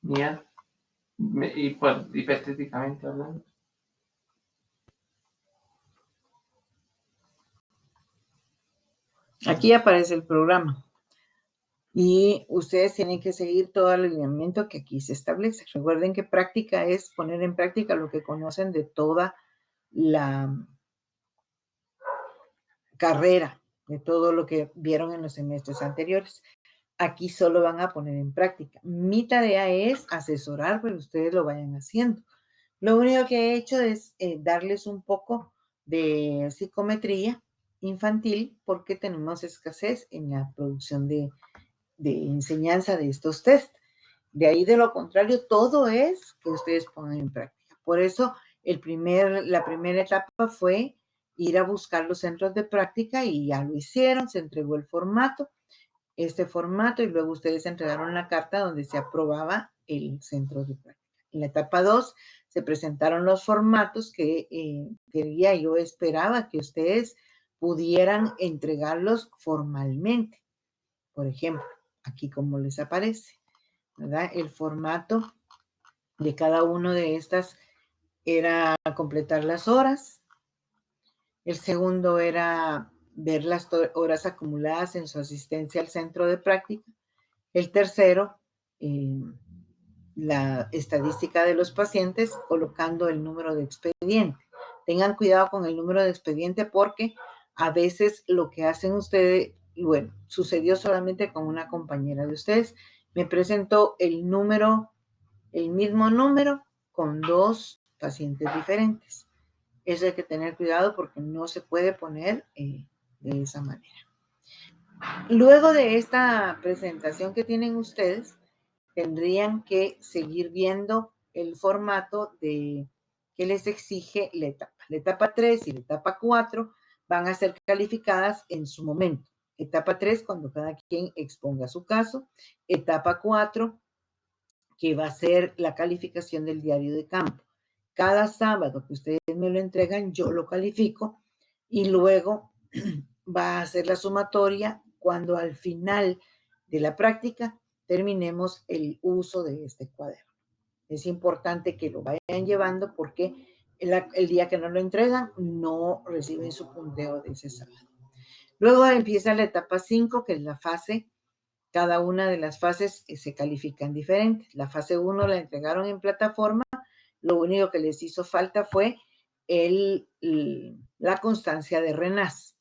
Ya. Hipotéticamente hablando. Aquí aparece el programa. Y ustedes tienen que seguir todo el alineamiento que aquí se establece. Recuerden que práctica es poner en práctica lo que conocen de toda la carrera, de todo lo que vieron en los semestres anteriores. Aquí solo van a poner en práctica. Mi tarea es asesorar, pero ustedes lo vayan haciendo. Lo único que he hecho es darles un poco de psicometría infantil porque tenemos escasez en la producción de enseñanza de estos test. De ahí, de lo contrario, todo es que ustedes pongan en práctica. Por eso, la primera etapa fue ir a buscar los centros de práctica y ya lo hicieron, se entregó el formato, este formato, y luego ustedes entregaron la carta donde se aprobaba el centro de práctica. En la etapa 2 se presentaron los formatos que yo esperaba que ustedes pudieran entregarlos formalmente. Por ejemplo, aquí como les aparece, ¿verdad? El formato de cada uno de estas era completar las horas. El segundo era ver las horas acumuladas en su asistencia al centro de práctica. El tercero, la estadística de los pacientes colocando el número de expediente. Tengan cuidado con el número de expediente porque a veces lo que hacen ustedes, bueno, sucedió solamente con una compañera de ustedes, me presentó el mismo número con 2 pacientes diferentes. Eso hay que tener cuidado porque no se puede poner de esa manera. Luego de esta presentación que tienen ustedes, tendrían que seguir viendo el formato que les exige la etapa. La etapa 3 y la etapa 4 van a ser calificadas en su momento. Etapa 3, cuando cada quien exponga su caso. Etapa 4, que va a ser la calificación del diario de campo. Cada sábado que ustedes me lo entregan, yo lo califico y luego va a ser la sumatoria cuando al final de la práctica terminemos el uso de este cuaderno. Es importante que lo vayan llevando porque el día que no lo entregan no reciben su punteo de ese sábado. Luego empieza la etapa 5, que es la fase. Cada una de las fases se califican diferentes. La fase 1 la entregaron en plataforma. Lo único que les hizo falta fue la constancia de RENAS.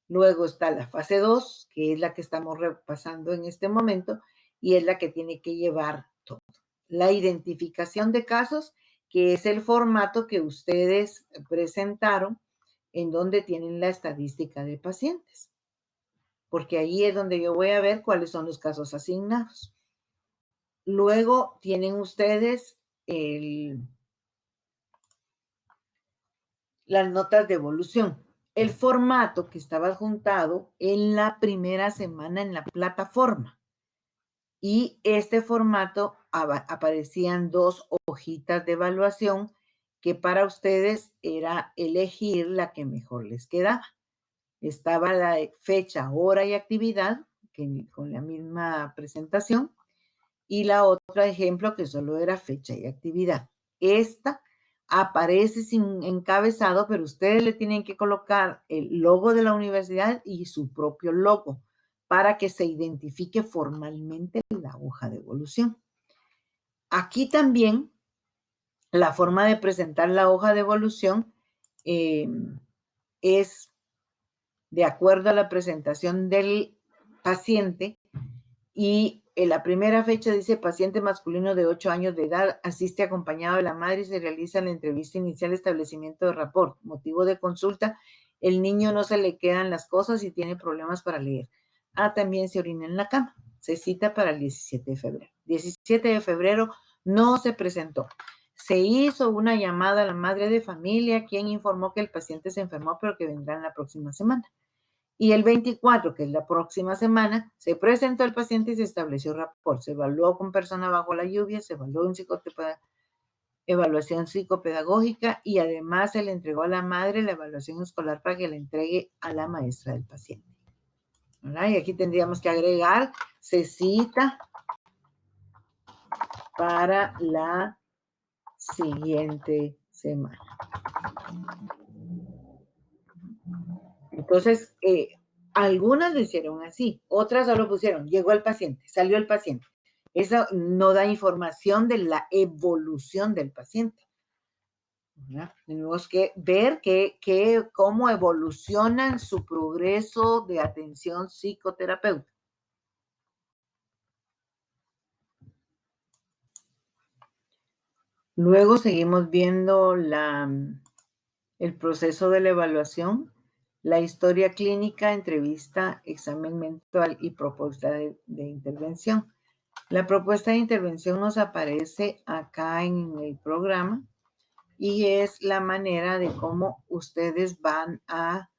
Luego está la fase 2, que es la que estamos repasando en este momento, y es la que tiene que llevar todo. La identificación de casos, que es el formato que ustedes presentaron, en donde tienen la estadística de pacientes. Porque ahí es donde yo voy a ver cuáles son los casos asignados. Luego tienen ustedes las notas de evolución. El formato que estaba adjuntado en la primera semana en la plataforma. Y este formato aparecían 2 hojitas de evaluación que para ustedes era elegir la que mejor les quedaba. Estaba la fecha, hora y actividad, con la misma presentación, y la otra ejemplo que solo era fecha y actividad. Esta aparece sin encabezado, pero ustedes le tienen que colocar el logo de la universidad y su propio logo para que se identifique formalmente la hoja de evolución. Aquí también la forma de presentar la hoja de evolución es de acuerdo a la presentación del paciente, y en la primera fecha dice paciente masculino de 8 años de edad, asiste acompañado de la madre y se realiza la entrevista inicial, establecimiento de rapport. Motivo de consulta, el niño no se le quedan las cosas y tiene problemas para leer. También se orina en la cama. Se cita para el 17 de febrero. 17 de febrero no se presentó. Se hizo una llamada a la madre de familia, quien informó que el paciente se enfermó, pero que vendrá en la próxima semana. Y el 24, que es la próxima semana, se presentó el paciente y se estableció rapport. Se evaluó con persona bajo la lluvia, se evaluó en evaluación psicopedagógica y además se le entregó a la madre la evaluación escolar para que la entregue a la maestra del paciente. ¿Verdad? Y aquí tendríamos que agregar, se cita para la siguiente semana. Entonces, algunas lo hicieron así, otras solo pusieron, llegó el paciente, salió el paciente. Eso no da información de la evolución del paciente, ¿verdad? Tenemos que ver cómo evoluciona su progreso de atención psicoterapéutica. Luego seguimos viendo el proceso de la evaluación, la historia clínica, entrevista, examen mental y propuesta de intervención. La propuesta de intervención nos aparece acá en el programa y es la manera de cómo ustedes van a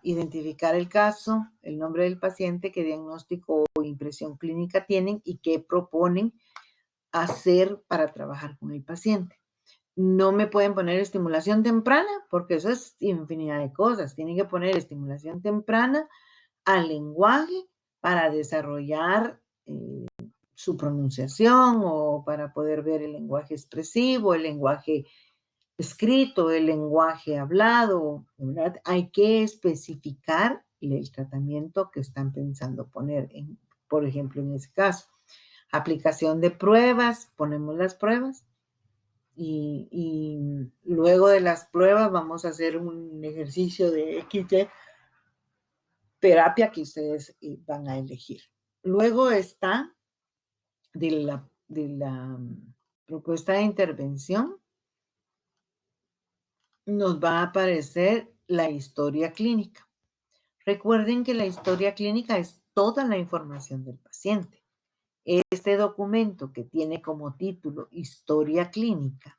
identificar el caso, el nombre del paciente, qué diagnóstico o impresión clínica tienen y qué proponen hacer para trabajar con el paciente. No me pueden poner estimulación temprana porque eso es infinidad de cosas. Tienen que poner estimulación temprana al lenguaje para desarrollar su pronunciación o para poder ver el lenguaje expresivo, el lenguaje escrito, el lenguaje hablado, ¿verdad? Hay que especificar el tratamiento que están pensando poner, por ejemplo, en ese caso. Aplicación de pruebas, ponemos las pruebas y luego de las pruebas vamos a hacer un ejercicio de XY terapia que ustedes van a elegir. Luego está de la propuesta de intervención, nos va a aparecer la historia clínica. Recuerden que la historia clínica es toda la información del paciente. Este documento que tiene como título Historia Clínica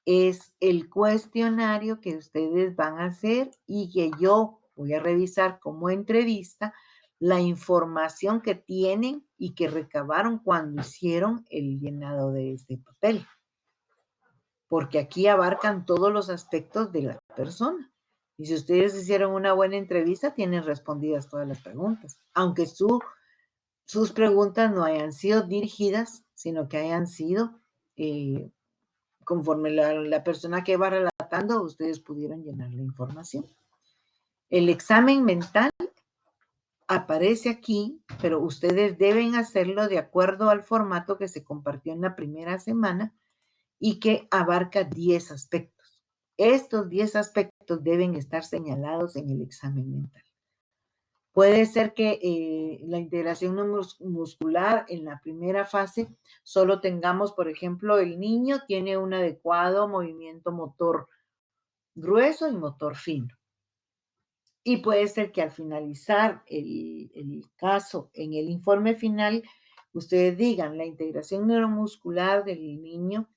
es el cuestionario que ustedes van a hacer y que yo voy a revisar como entrevista la información que tienen y que recabaron cuando hicieron el llenado de este papel. Porque aquí abarcan todos los aspectos de la persona. Y si ustedes hicieron una buena entrevista, tienen respondidas todas las preguntas, aunque sus preguntas no hayan sido dirigidas, sino que hayan sido conforme la persona que va relatando, ustedes pudieron llenar la información. El examen mental aparece aquí, pero ustedes deben hacerlo de acuerdo al formato que se compartió en la primera semana y que abarca 10 aspectos. Estos 10 aspectos deben estar señalados en el examen mental. Puede ser que la integración muscular en la primera fase solo tengamos, por ejemplo, el niño tiene un adecuado movimiento motor grueso y motor fino. Y puede ser que al finalizar el caso en el informe final, ustedes digan la integración neuromuscular del niño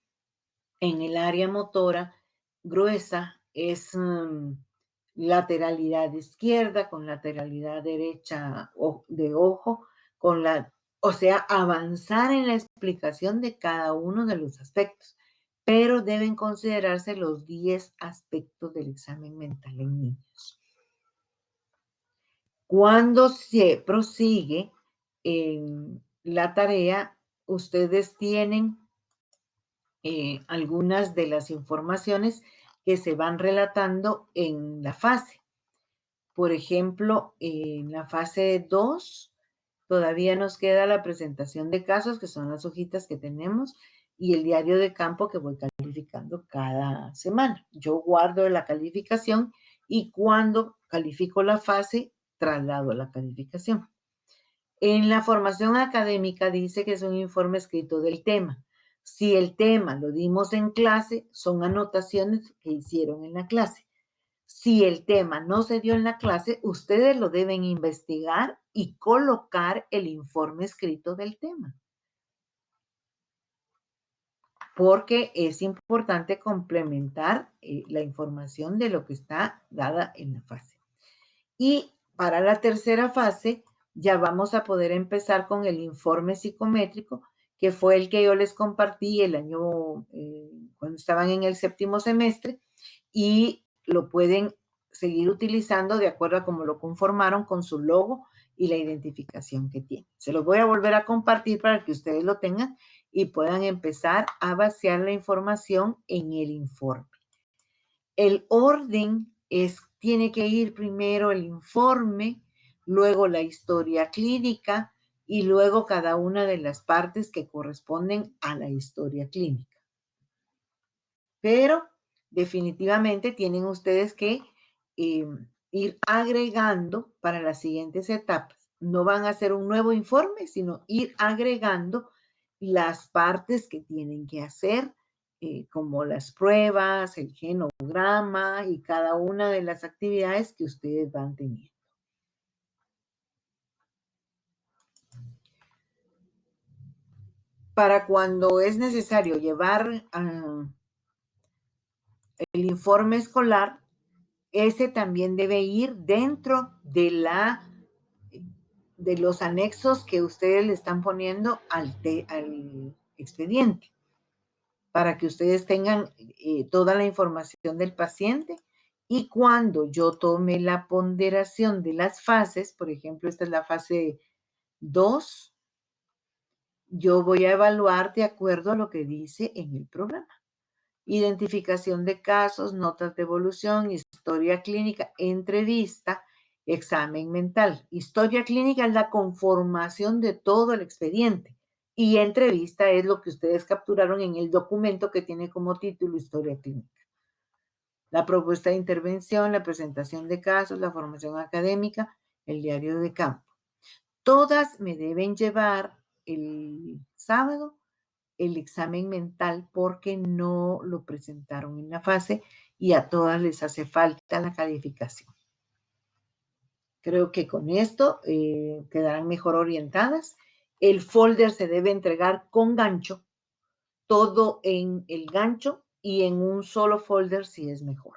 en el área motora gruesa es lateralidad izquierda con lateralidad derecha de ojo, o sea, avanzar en la explicación de cada uno de los aspectos, pero deben considerarse los 10 aspectos del examen mental en niños. Cuando se prosigue en la tarea, ustedes tienen algunas de las informaciones que se van relatando en la fase. Por ejemplo, en la fase 2 todavía nos queda la presentación de casos, que son las hojitas que tenemos, y el diario de campo que voy calificando cada semana. Yo guardo la calificación y cuando califico la fase, traslado la calificación. En la formación académica dice que es un informe escrito del tema. Si el tema lo dimos en clase, son anotaciones que hicieron en la clase. Si el tema no se dio en la clase, ustedes lo deben investigar y colocar el informe escrito del tema. Porque es importante complementar la información de lo que está dada en la fase. Y para la tercera fase, ya vamos a poder empezar con el informe psicométrico, que fue el que yo les compartí el año, cuando estaban en el séptimo semestre, y lo pueden seguir utilizando de acuerdo a cómo lo conformaron con su logo y la identificación que tiene. Se los voy a volver a compartir para que ustedes lo tengan y puedan empezar a vaciar la información en el informe. El orden tiene que ir primero el informe, luego la historia clínica y luego cada una de las partes que corresponden a la historia clínica. Pero definitivamente tienen ustedes que eh, ir agregando para las siguientes etapas. No van a hacer un nuevo informe, sino ir agregando las partes que tienen que hacer, como las pruebas, el genograma y cada una de las actividades que ustedes van teniendo. Para cuando es necesario llevar el informe escolar, ese también debe ir dentro de los anexos que ustedes le están poniendo al expediente, para que ustedes tengan toda la información del paciente. Y cuando yo tome la ponderación de las fases, por ejemplo, esta es la fase 2, yo voy a evaluar de acuerdo a lo que dice en el programa. Identificación de casos, notas de evolución, historia clínica, entrevista, examen mental. Historia clínica es la conformación de todo el expediente y entrevista es lo que ustedes capturaron en el documento que tiene como título historia clínica. La propuesta de intervención, la presentación de casos, la formación académica, el diario de campo. Todas me deben llevar el sábado el examen mental porque no lo presentaron en la fase y a todas les hace falta la calificación. Creo que con esto quedarán mejor orientadas. El folder se debe entregar con gancho, todo en el gancho y en un solo folder si es mejor.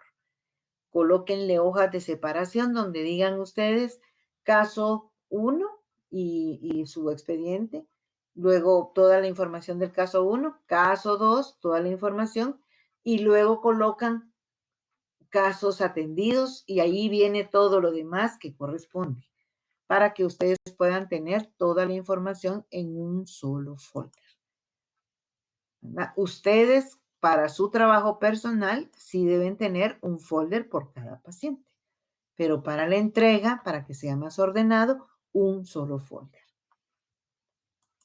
Colóquenle hojas de separación donde digan ustedes caso 1 y su expediente, luego toda la información del caso 1, caso 2, toda la información, y luego colocan casos atendidos y ahí viene todo lo demás que corresponde para que ustedes puedan tener toda la información en un solo folder. ¿Verdad? Ustedes, para su trabajo personal, sí deben tener un folder por cada paciente, pero para la entrega, para que sea más ordenado, un solo folder.